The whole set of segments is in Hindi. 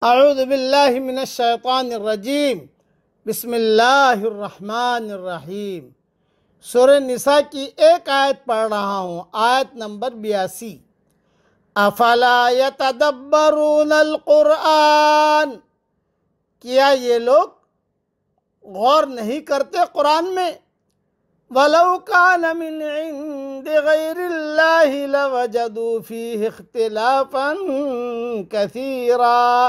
अऊज़ु बिल्लाहि मिनश शैतानिर रजीम। बिस्मिल्लाहिर्रहमानिर्रहीम। सूरह निसा की एक आयत पढ़ रहा हूँ, आयत नंबर 82। अफला यतदब्बरूनल कुरआन, क्या ये लोग गौर नहीं करते कुरान में? वलौ कान मिन इंदि गैरिल्लाहि लवजदू फीहि इख्तिलाफन कसीरा,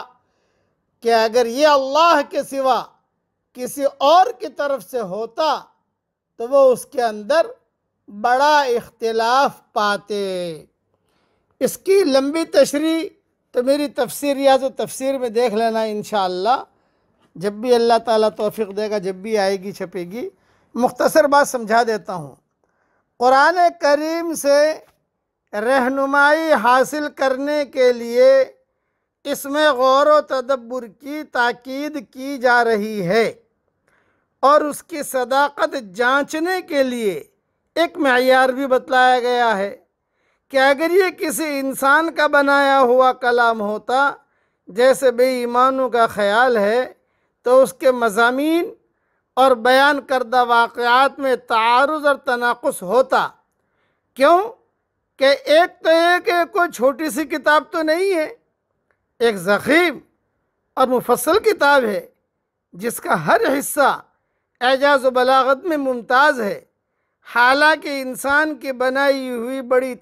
कि अगर ये अल्लाह के सिवा किसी और की तरफ से होता तो वो उसके अंदर बड़ा इख्तिलाफ पाते। इसकी लंबी तशरीह तो मेरी तफसीर या तो तफसीर में देख लेना इंशाअल्लाह, जब भी अल्लाह ताला तौफीक देगा, जब भी आएगी छपेगी। मुख्तसर बात समझा देता हूँ। कुरान करीम से रहनुमाई हासिल करने के लिए इसमें गौर व तदब्बुर की ताकीद की जा रही है और उसकी सदाकत जांचने के लिए एक मयार भी बतलाया गया है कि अगर ये किसी इंसान का बनाया हुआ कलाम होता, जैसे बेईमानों का ख्याल है, तो उसके मज़ामीन और बयान करदा वाक़यात में तारुज़ और तनाकुस होता। क्यों कि एक तो एक कोई छोटी सी किताब तो नहीं है, एक ज़ख़ीम और मुफस्सल किताब है जिसका हर हिस्सा एजाज़ व बलागत में मुमताज़ है। हालांकि इंसान की बनाई हुई बड़ी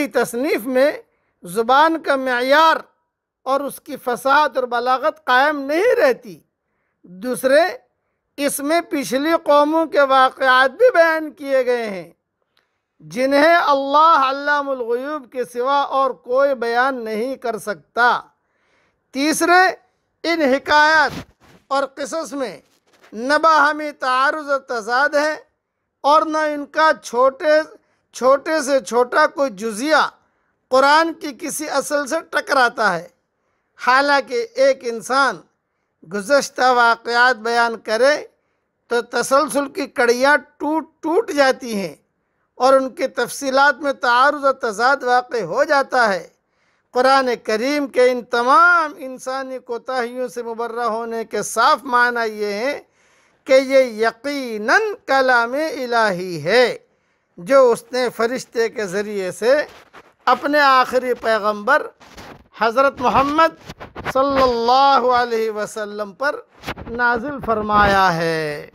तसनीफ़ में ज़ुबान का मयार और उसकी फ़साहत और बलागत कायम नहीं रहती। दूसरे, इसमें पिछली कौमों के वाक़यात भी बयान किए गए हैं जिन्हें अल्लाह अल्लामुल ग़ुयूब के सिवा और कोई बयान नहीं कर सकता। तीसरे, इन हिकायत और क़िसस में न बाहमी तारुज़ और तज़ाद है और न इनका छोटे से छोटा कोई जुज़िया कुरान की किसी असल से टकराता है। हालांकि एक इंसान गुज़श्ता वाक़यात बयान करे तो तसलसल की कड़ियाँ टूट जाती हैं और उनकी तफसीलात में तारुज़ और तज़ाद वाक़ई हो जाता है। कुरान करीम के इन तमाम इंसानी कोताहियों से मुबर्रा होने के साफ माना ये हैं कि ये यकीनन कलाम इलाही है जो उसने फ़रिश्ते के ज़रिए से अपने आखिरी पैगंबर हज़रत मोहम्मद सल्लल्लाहु अलैहि वसल्लम पर नाजिल फरमाया है।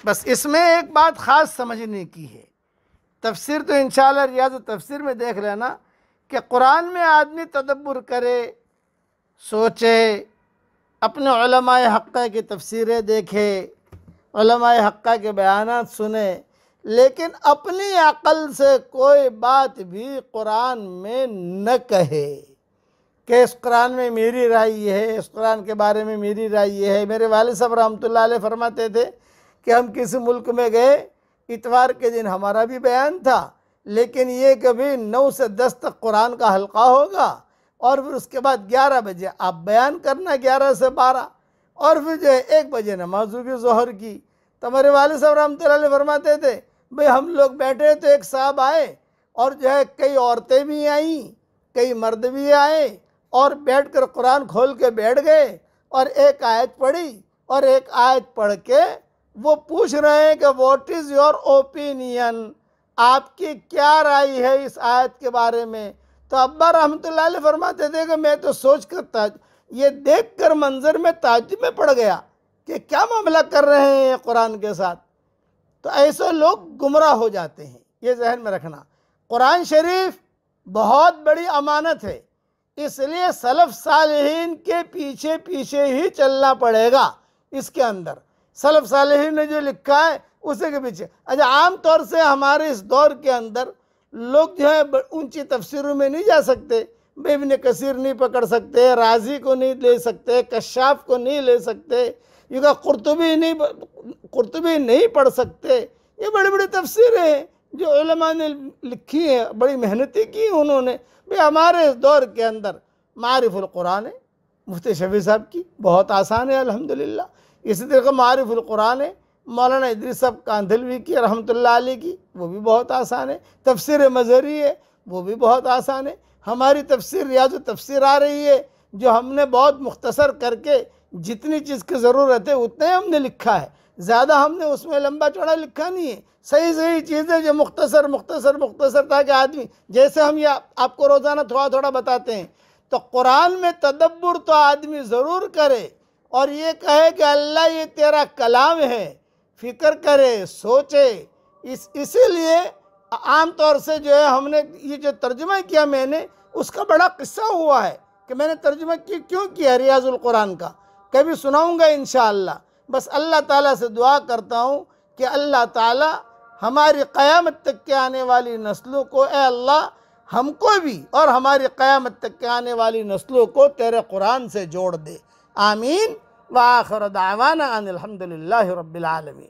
बस इसमें एक बात ख़ास समझने की है। तफसीर तो इंशाअल्लाह रियाज़ तफसीर में देख लेना कि कुरान में आदमी तदब्बुर करे, सोचे, अपने उलमाए हक़्क़ा की तफसीरें देखे, उलमाए हक़्क़ा के बयानात सुने, लेकिन अपनी अक़ल से कोई बात भी कुरान में न कहे कि इस कुरान में मेरी राय ये है, इस कुरान के बारे में मेरी राय ये है। मेरे वालिद साहब रहमतुल्लाह अलैह फरमाते थे कि हम किसी मुल्क में गए, इतवार के दिन हमारा भी बयान था, लेकिन ये कभी 9 से 10 तक कुरान का हल्का होगा और फिर उसके बाद 11 बजे आप बयान करना, 11 से 12, और फिर जो है 1 बजे नमाज होगी ज़ोहर की। तो हमारे वालिद साहब रहमतुल्लाह अलैह फरमाते थे, भाई हम लोग बैठे तो एक साहब आए और जो है कई औरतें भी आईं, कई मर्द भी आए और बैठकर कुरान खोल के बैठ गए और एक आयत पढ़ी और एक आयत पढ़ के वो पूछ रहे हैं कि व्हाट इज़ योर ओपिनियन, आपकी क्या राय है इस आयत के बारे में। तो अब्बा रहमतुल्लाह अलैह फरमाते थे कि मैं तो सोच कर ये देख कर मंजर में ताज्जुब में पड़ गया कि क्या मामला कर रहे हैं ये कुरान के साथ। तो ऐसे लोग गुमराह हो जाते हैं, ये जहन में रखना। कुरान शरीफ बहुत बड़ी अमानत है, इसलिए सलफ़ सालिहीन के पीछे पीछे ही चलना पड़ेगा। इसके अंदर सलफ़ सालिहीन ने जो लिखा है उसी के पीछे। अच्छा, आम तौर से हमारे इस दौर के अंदर लोग जो है ऊंची तफसीरों में नहीं जा सकते। इब्न कसीर नहीं पकड़ सकते, राजी को नहीं ले सकते, कश्शाफ को नहीं ले सकते, युगा कुर्तुबी नहीं पढ़ सकते। ये बड़ी बड़ी तफसीरें हैं जो उलमा ने लिखी हैं, बड़ी मेहनती की उन्होंने। भाई हमारे इस दौर के अंदर मारिफुल कुरान है मुफ्ती शफी साहब की, बहुत आसान है अल्हम्दुलिल्लाह। इसी तरह मारिफुल कुरान है मौलाना इदरीस साहब कांधलवी की रहमतुल्लाह अलैह की, वो भी बहुत आसान है। तफसीर मज़हरी है, वो भी बहुत आसान है। हमारी तफसीर रियाज़ तफसीर आ रही है जो हमने बहुत मुख्तसर करके जितनी चीज़ की ज़रूरत है उतने हमने लिखा है, ज़्यादा हमने उसमें लंबा चौड़ा लिखा नहीं है। सही सही चीज़ें जो मुख्तसर मुख्तसर मुख्तसर, ताकि आदमी, जैसे हम ये आपको रोज़ाना थोड़ा थोड़ा बताते हैं, तो कुरान में तदब्बुर तो आदमी ज़रूर करे और ये कहे कि अल्लाह ये तेरा कलाम है, फ़िक्र करे, सोचे। इसीलिए आम तौर से जो है हमने ये जो तर्जुमा किया मैंने, उसका बड़ा किस्सा हुआ है कि मैंने तर्जुमा क्यों किया रियाजुल कुरान का, कभी सुनाऊंगा इंशाअल्लाह। बस अल्लाह ताला से दुआ करता हूँ कि अल्लाह ताला हमारी क़यामत तक के आने वाली नस्लों को, ए अल्लाह हमको भी और हमारी क़यामत तक के आने वाली नस्लों को तेरे कुरान से जोड़ दे। आमीन। व आखिर दावाना अनिल हम्दुलिल्लाहि रब्बिल आलमीन।